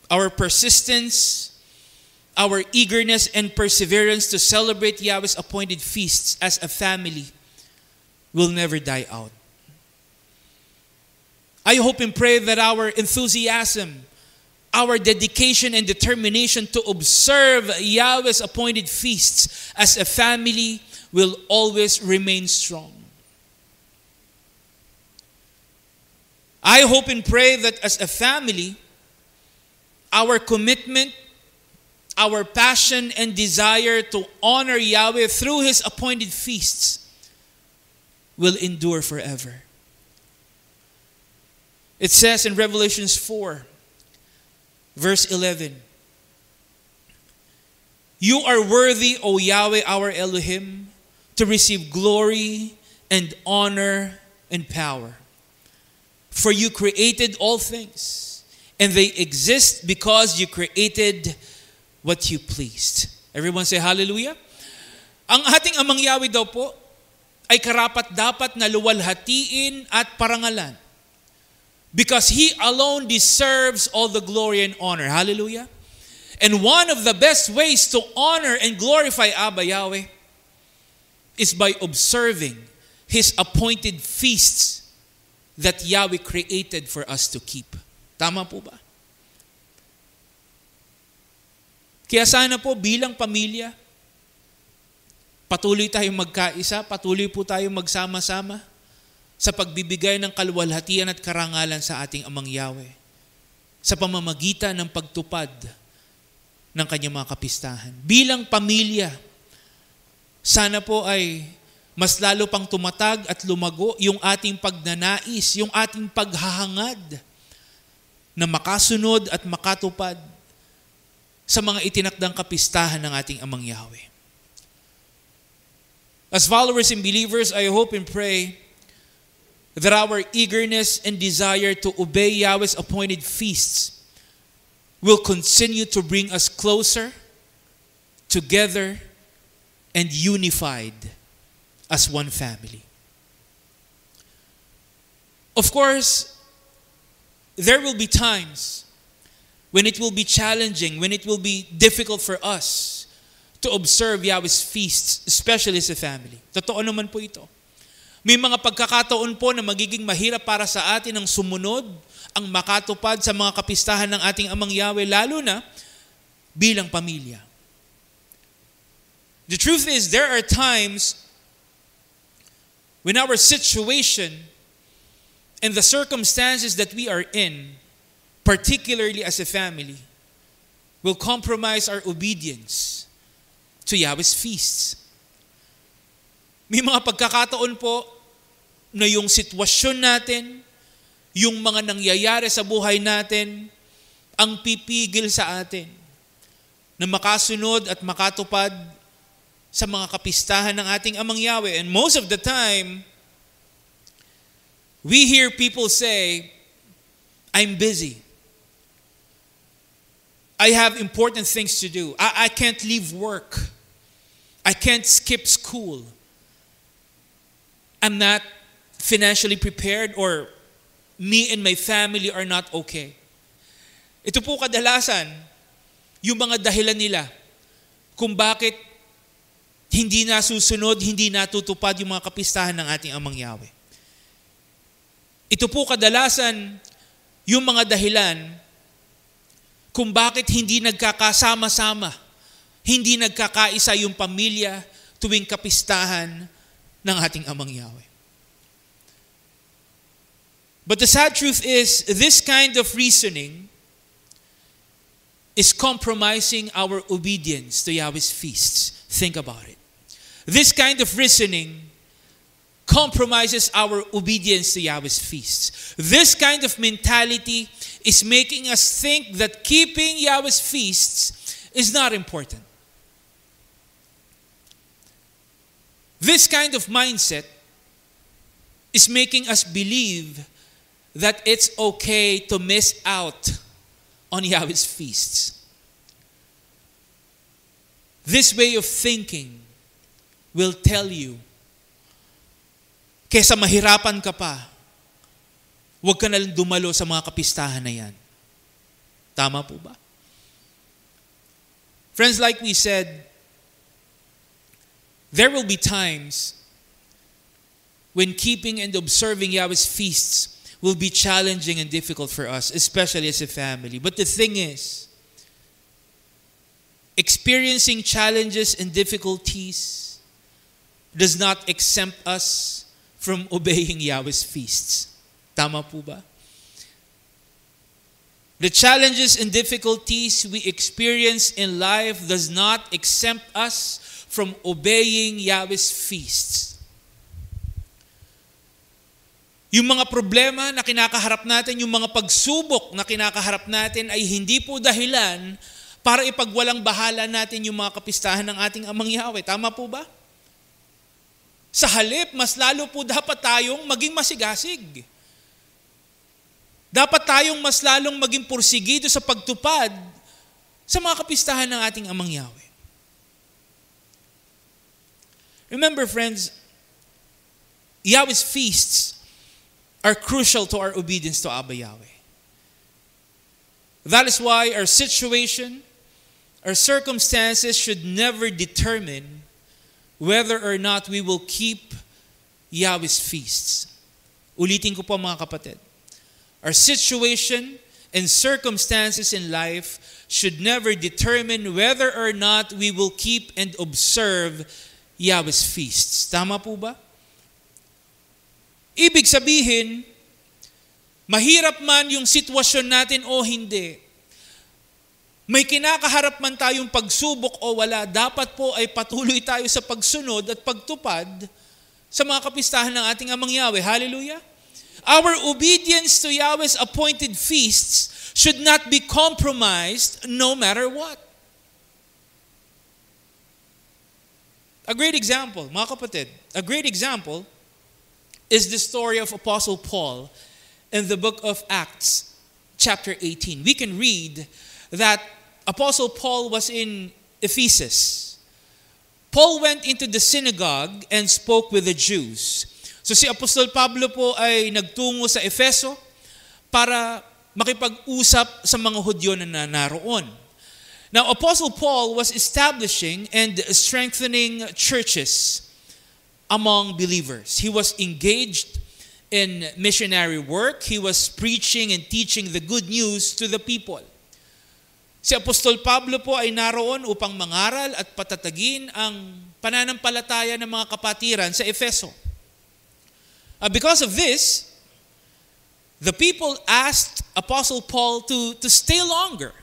our persistence, our eagerness and perseverance to celebrate Yahweh's appointed feasts as a family will never die out. I hope and pray that our enthusiasm, our dedication and determination to observe Yahweh's appointed feasts as a family will always remain strong. I hope and pray that as a family, our commitment, our passion and desire to honor Yahweh through His appointed feasts will endure forever. It says in Revelation 4, verse 11, "You are worthy, O Yahweh, our Elohim, to receive glory and honor and power. For you created all things, and they exist because you created what you pleased." Everyone say hallelujah. Ang ating Amang Yahweh daw po ay karapat-dapat na luwalhatiin at parangalan. Because He alone deserves all the glory and honor. Hallelujah. And one of the best ways to honor and glorify Abba Yahweh is by observing His appointed feasts that Yahweh created for us to keep. Tama po ba? Kaya sana po bilang pamilya, patuloy tayong magkaisa, patuloy po tayong magsama-sama sa pagbibigay ng kaluwalhatian at karangalan sa ating Amang Yahweh sa pamamagitan ng pagtupad ng Kanyang mga kapistahan. Bilang pamilya, sana po ay mas lalo pang tumatag at lumago yung ating pagnanais, yung ating paghahangad na makasunod at makatupad sa mga itinakdang kapistahan ng ating Amang Yahweh. As followers and believers, I hope and pray that our eagerness and desire to obey Yahweh's appointed feasts will continue to bring us closer, together, and unified as one family. Of course, there will be times when it will be challenging, when it will be difficult for us to observe Yahweh's feasts, especially as a family. Totoo naman po ito. May mga pagkakataon po na magiging mahirap para sa atin ang sumunod, ang makatupad sa mga kapistahan ng ating Amang Yahweh, lalo na bilang pamilya. The truth is, there are times when our situation and the circumstances that we are in, particularly as a family, will compromise our obedience to Yahweh's feasts. May mga pagkakataon po na yung sitwasyon natin, yung mga nangyayari sa buhay natin, ang pipigil sa atin na makasunod at makatupad sa mga kapistahan ng ating Amang Yahweh. And most of the time, we hear people say, I'm busy. I have important things to do. I can't leave work. I can't skip school. I'm not financially prepared, or me and my family are not okay. Ito po kadalasan yung mga dahilan nila kung bakit hindi nasusunod, hindi natutupad yung mga kapistahan ng ating Amang Yahweh. Ito po kadalasan yung mga dahilan kung bakit hindi nagkakasama-sama, hindi nagkakaisa yung pamilya tuwing kapistahan ng ating Amang Yahweh. But the sad truth is, this kind of reasoning is compromising our obedience to Yahweh's feasts. Think about it. This kind of reasoning compromises our obedience to Yahweh's feasts. This kind of mentality is making us think that keeping Yahweh's feasts is not important. This kind of mindset is making us believe that it's okay to miss out on Yahweh's feasts. This way of thinking will tell you, kesa mahirapan ka pa, huwag ka na lang dumalo sa mga kapistahan na yan. Tama po ba? Friends, like we said, there will be times when keeping and observing Yahweh's feasts will be challenging and difficult for us, especially as a family. But the thing is, experiencing challenges and difficulties does not exempt us from obeying Yahweh's feasts. Tama po ba? The challenges and difficulties we experience in life does not exempt us from obeying Yahweh's feasts. Yung mga problema na kinakaharap natin, yung mga pagsubok na kinakaharap natin ay hindi po dahilan para ipagwalang bahala natin yung mga kapistahan ng ating Amang Yahweh. Tama po ba? Sa halip, mas lalo po dapat tayong maging masigasig. Dapat tayong mas lalong maging porsigido sa pagtupad sa mga kapistahan ng ating Amang Yahweh. Remember, friends, Yahweh's feasts are crucial to our obedience to Abba Yahweh. That is why our situation, our circumstances should never determine whether or not we will keep Yahweh's feasts. Ulitin ko po mga kapatid. Our situation and circumstances in life should never determine whether or not we will keep and observe Yahweh's feasts. Tama po ba? Ibig sabihin, mahirap man yung sitwasyon natin o hindi, may kinakaharap man tayong pagsubok o wala, dapat po ay patuloy tayo sa pagsunod at pagtupad sa mga kapistahan ng ating Amang Yahweh. Hallelujah! Our obedience to Yahweh's appointed feasts should not be compromised no matter what. A great example, mga kapatid, a great example is the story of Apostle Paul in the book of Acts, chapter 18. We can read that Apostle Paul was in Ephesus. Paul went into the synagogue and spoke with the Jews. So si Apostol Pablo po ay nagtungo sa Efeso para makipag-usap sa mga Hudyo na naroon. Now, Apostle Paul was establishing and strengthening churches among believers. He was engaged in missionary work. He was preaching and teaching the good news to the people. Si Apostol Pablo po ay naroon upang mangaral at patatagin ang pananampalataya ng mga kapatiran sa Efeso. Because of this, the people asked Apostle Paul to stay longer.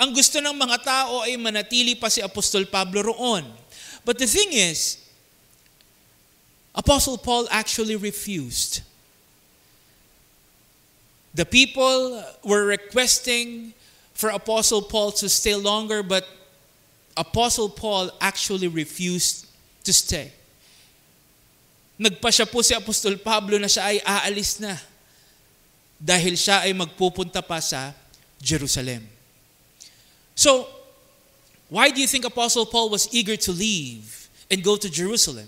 Ang gusto ng mga tao ay manatili pa si Apostol Pablo roon. But the thing is, Apostle Paul actually refused. The people were requesting for Apostle Paul to stay longer, but Apostle Paul actually refused to stay. Nagpasya po si Apostol Pablo na siya ay aalis na dahil siya ay magpupunta pa sa Jerusalem. So, why do you think Apostle Paul was eager to leave and go to Jerusalem?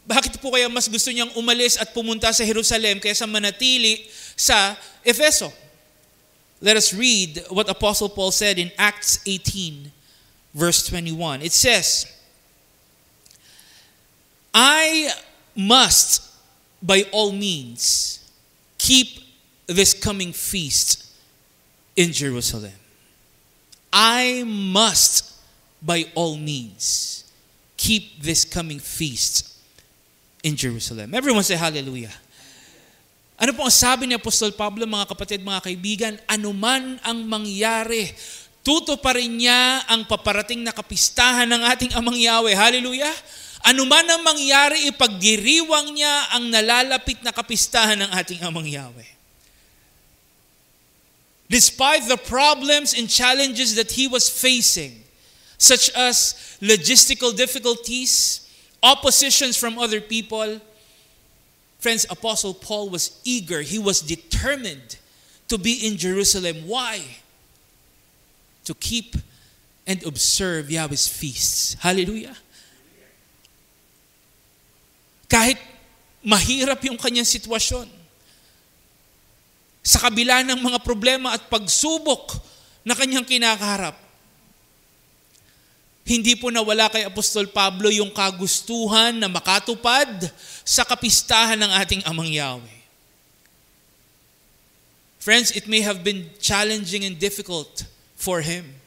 Bakit po kaya mas gusto niyang umalis at pumunta sa Jerusalem kaysa manatili sa Efeso? Let us read what Apostle Paul said in Acts 18, verse 21. It says, I must by all means keep this coming feast in Jerusalem. I must by all means keep this coming feast in Jerusalem. Everyone say hallelujah. Ano po ang sabi ni Apostol Pablo, mga kapatid, mga kaibigan? Anuman ang mangyari, tutuparin niya ang paparating na kapistahan ng ating Amang Yahweh. Hallelujah. Anuman ang mangyari, ipagdiriwang niya ang nalalapit na kapistahan ng ating Amang Yahweh. Despite the problems and challenges that he was facing, such as logistical difficulties, oppositions from other people, friends, Apostle Paul was eager. He was determined to be in Jerusalem. Why? To keep and observe Yahweh's feasts. Hallelujah. Kahit mahirap yung kanyang sitwasyon, sa kabila ng mga problema at pagsubok na kanyang kinakaharap, hindi po nawala kay Apostol Pablo yung kagustuhan na makatupad sa kapistahan ng ating Amang Yahweh. Friends, it may have been challenging and difficult for him.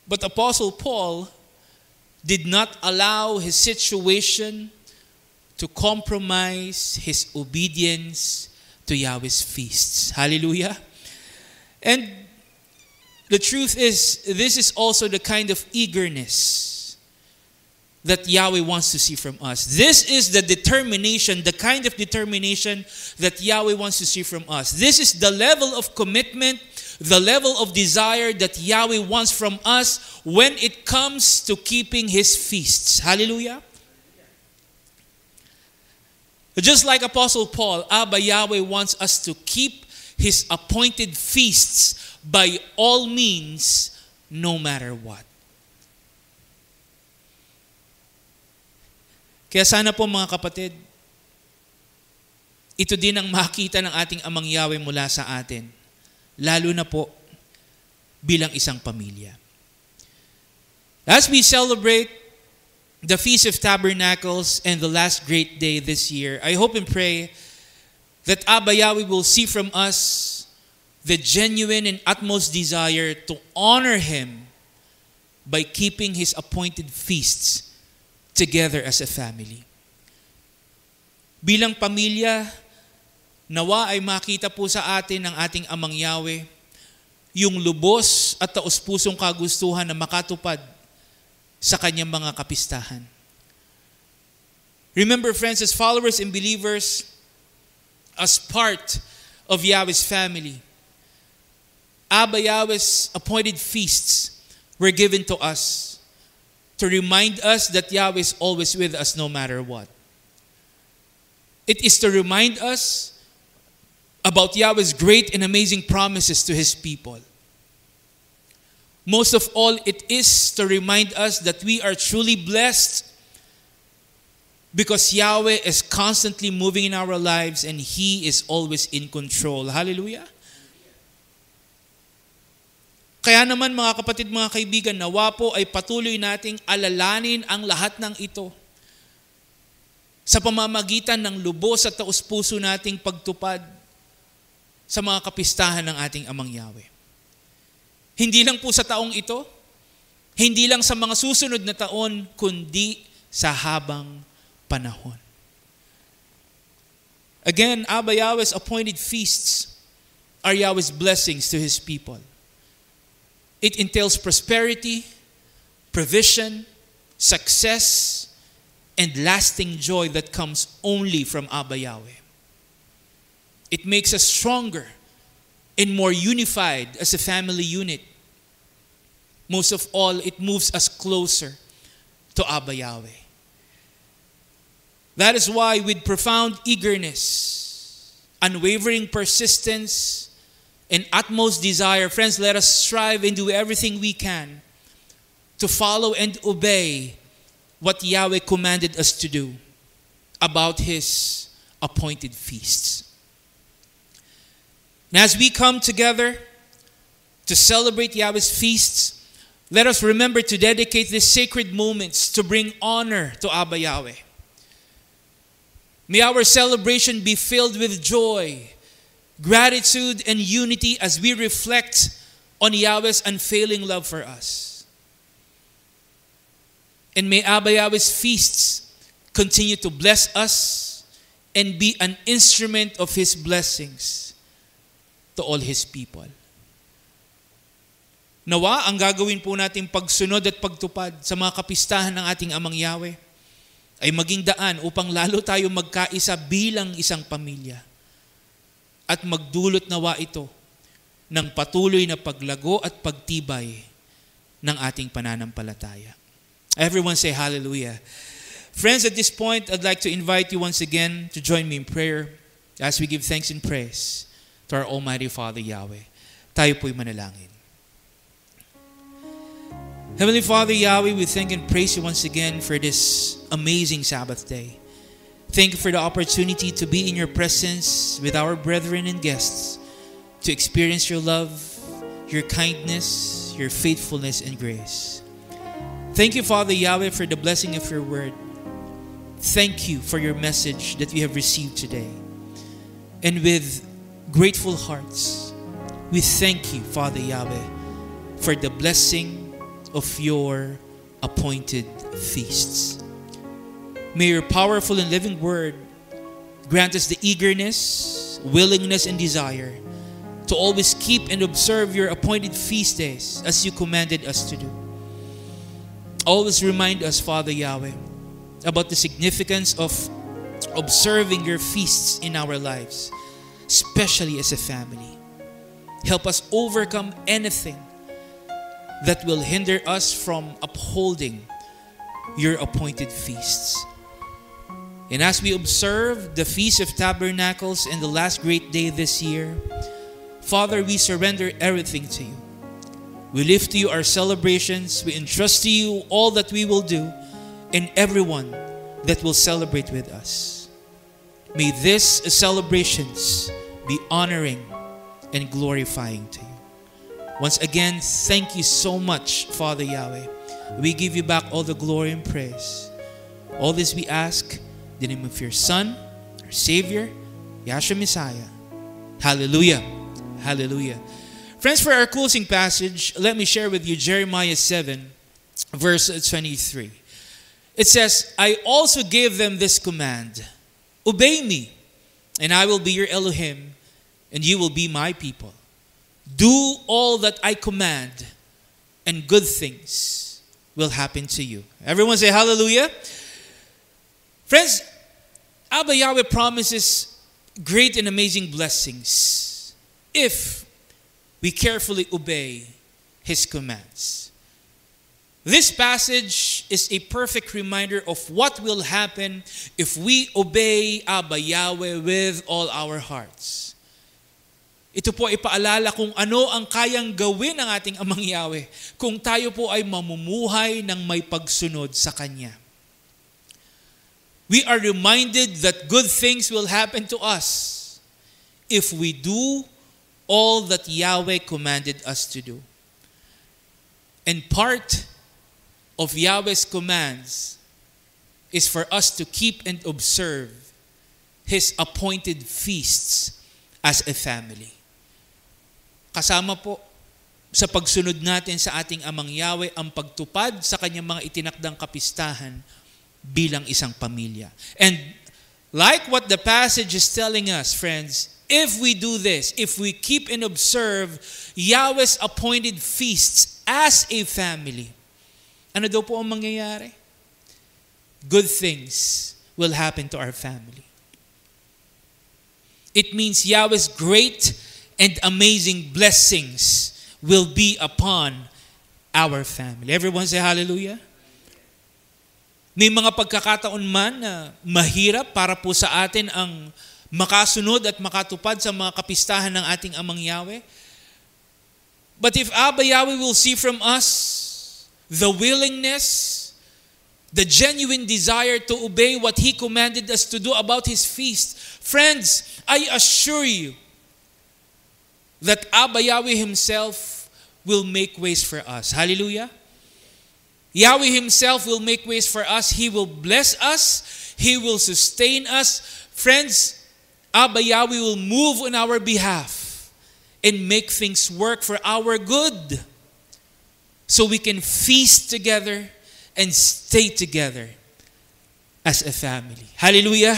But Apostle Paul did not allow his situation to compromise his obedience to Yahweh's feasts. Hallelujah. And the truth is, this is also the kind of eagerness that Yahweh wants to see from us. This is the determination, the kind of determination that Yahweh wants to see from us. This is the level of commitment, the level of desire that Yahweh wants from us when it comes to keeping His feasts. Hallelujah. Just like Apostle Paul, Abba Yahweh wants us to keep His appointed feasts by all means, no matter what. Kaya sana po mga kapatid, ito din ang makita ng ating Amang Yahweh mula sa atin, lalo na po bilang isang pamilya. As we celebrate the Feast of Tabernacles and the last great day this year, I hope and pray that Abba Yahweh will see from us the genuine and utmost desire to honor Him by keeping His appointed feasts together as a family. Bilang pamilya, nawa ay makita po sa atin ng ating Amang Yahweh yung lubos at taos-pusong kagustuhan na makatupad sa kanyang mga kapistahan. Remember, friends, as followers and believers, as part of Yahweh's family, Abba Yahweh's appointed feasts were given to us to remind us that Yahweh is always with us no matter what. It is to remind us about Yahweh's great and amazing promises to His people. Most of all, it is to remind us that we are truly blessed because Yahweh is constantly moving in our lives and He is always in control. Hallelujah! Kaya naman mga kapatid, mga kaibigan, nawa po ay patuloy nating alalanin ang lahat ng ito sa pamamagitan ng lubos at taus-puso nating pagtupad sa mga kapistahan ng ating Amang Yahweh. Hindi lang po sa taong ito, hindi lang sa mga susunod na taon, kundi sa habang panahon. Again, Abba Yahweh's appointed feasts are Yahweh's blessings to His people. It entails prosperity, provision, success, and lasting joy that comes only from Abba Yahweh. It makes us stronger and more unified as a family unit. Most of all, it moves us closer to Abba Yahweh. That is why with profound eagerness, unwavering persistence, and utmost desire, friends, let us strive and do everything we can to follow and obey what Yahweh commanded us to do about His appointed feasts. And as we come together to celebrate Yahweh's feasts, let us remember to dedicate these sacred moments to bring honor to Abba Yahweh. May our celebration be filled with joy, gratitude, and unity as we reflect on Yahweh's unfailing love for us. And may Abba Yahweh's feasts continue to bless us and be an instrument of His blessings to all His people. Nawa, ang gagawin po natin pagsunod at pagtupad sa mga kapistahan ng ating Amang Yahweh ay maging daan upang lalo tayo magkaisa bilang isang pamilya. At magdulot nawa ito ng patuloy na paglago at pagtibay ng ating pananampalataya. Everyone say hallelujah. Friends, at this point, I'd like to invite you once again to join me in prayer as we give thanks and praise to our Almighty Father Yahweh. Tayo po'y manalangin. Heavenly Father Yahweh, we thank and praise you once again for this amazing Sabbath day. Thank you for the opportunity to be in your presence with our brethren and guests, to experience your love, your kindness, your faithfulness, and grace. Thank you, Father Yahweh, for the blessing of your word. Thank you for your message that we have received today. And with grateful hearts, we thank you, Father Yahweh, for the blessing of your appointed feasts. May your powerful and living word grant us the eagerness, willingness, and desire to always keep and observe your appointed feast days as you commanded us to do. Always remind us, Father Yahweh, about the significance of observing your feasts in our lives, especially as a family. Help us overcome anything that will hinder us from upholding your appointed feasts. And as we observe the Feast of Tabernacles and the last great day this year, Father, we surrender everything to you. We lift to you our celebrations. We entrust to you all that we will do and everyone that will celebrate with us. May these celebrations be honoring and glorifying to you. Once again, thank you so much, Father Yahweh. We give you back all the glory and praise. All this we ask in the name of your Son, our Savior, Yahshua Messiah. Hallelujah. Hallelujah. Friends, for our closing passage, let me share with you Jeremiah 7, verse 23. It says, I also gave them this command, obey me, and I will be your Elohim, and you will be my people. Do all that I command, and good things will happen to you. Everyone say hallelujah. Friends, Abba Yahweh promises great and amazing blessings if we carefully obey His commands. This passage is a perfect reminder of what will happen if we obey Abba Yahweh with all our hearts. Ito po ay paalala kung ano ang kayang gawin ng ating Amang Yahweh kung tayo po ay mamumuhay ng may pagsunod sa Kanya. We are reminded that good things will happen to us if we do all that Yahweh commanded us to do. And part of Yahweh's commands is for us to keep and observe His appointed feasts as a family. Kasama po sa pagsunod natin sa ating Amang Yahweh ang pagtupad sa Kanyang mga itinakdang kapistahan bilang isang pamilya. And like what the passage is telling us, friends, if we do this, if we keep and observe Yahweh's appointed feasts as a family, ano daw po ang mangyayari? Good things will happen to our family. It means Yahweh's great and amazing blessings will be upon our family. Everyone say hallelujah. May mga pagkakataon man na mahirap para po sa atin ang makasunod at makatupad sa mga kapistahan ng ating Amang Yahweh. But if Abba Yahweh will see from us the willingness, the genuine desire to obey what He commanded us to do about His feast, friends, I assure you that Abba Yahweh Himself will make ways for us. Hallelujah. Yahweh Himself will make ways for us. He will bless us. He will sustain us. Friends, Abba Yahweh will move on our behalf and make things work for our good so we can feast together and stay together as a family. Hallelujah.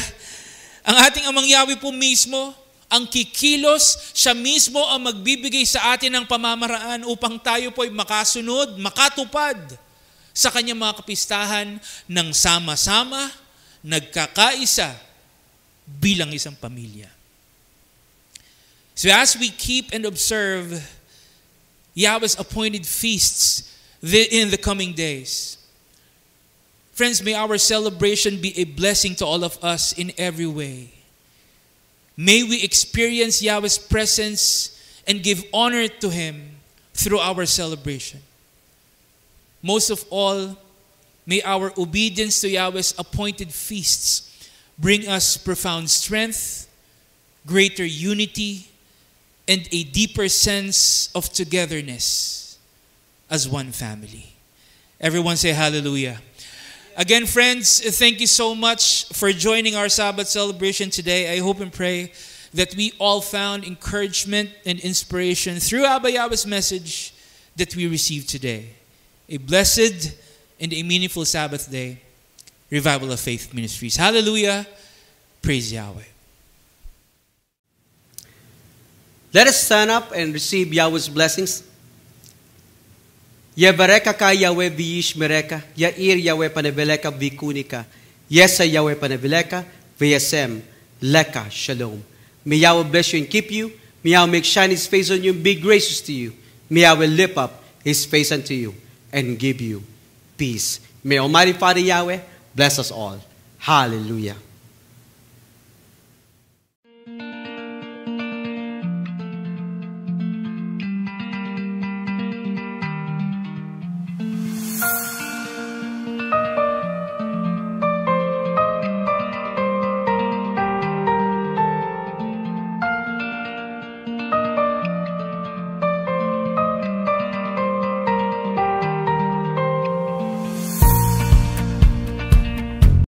Ang ating Amang Yahweh po mismo, ang kikilos, siya mismo ang magbibigay sa atin ng pamamaraan upang tayo po ay makasunod, makatupad sa Kanyang mga kapistahan ng sama-sama, nagkakaisa bilang isang pamilya. So as we keep and observe Yahweh's appointed feasts in the coming days, friends, may our celebration be a blessing to all of us in every way. May we experience Yahweh's presence and give honor to Him through our celebration. Most of all, may our obedience to Yahweh's appointed feasts bring us profound strength, greater unity, and a deeper sense of togetherness as one family. Everyone say hallelujah. Again, friends, thank you so much for joining our Sabbath celebration today. I hope and pray that we all found encouragement and inspiration through Abba Yahweh's message that we received today. A blessed and a meaningful Sabbath day. Revival of Faith Ministries. Hallelujah. Praise Yahweh. Let us stand up and receive Yahweh's blessings. Yevareka ka Yahweh viyish mereka, Yair Yahweh paneveleka vikunika, Yesa Yahweh paneveleka, Vayasem, Leka, Shalom. May Yahweh bless you and keep you. May Yahweh make shine His face on you and be gracious to you. May Yahweh lift up His face unto you and give you peace. May Almighty Father Yahweh bless us all. Hallelujah.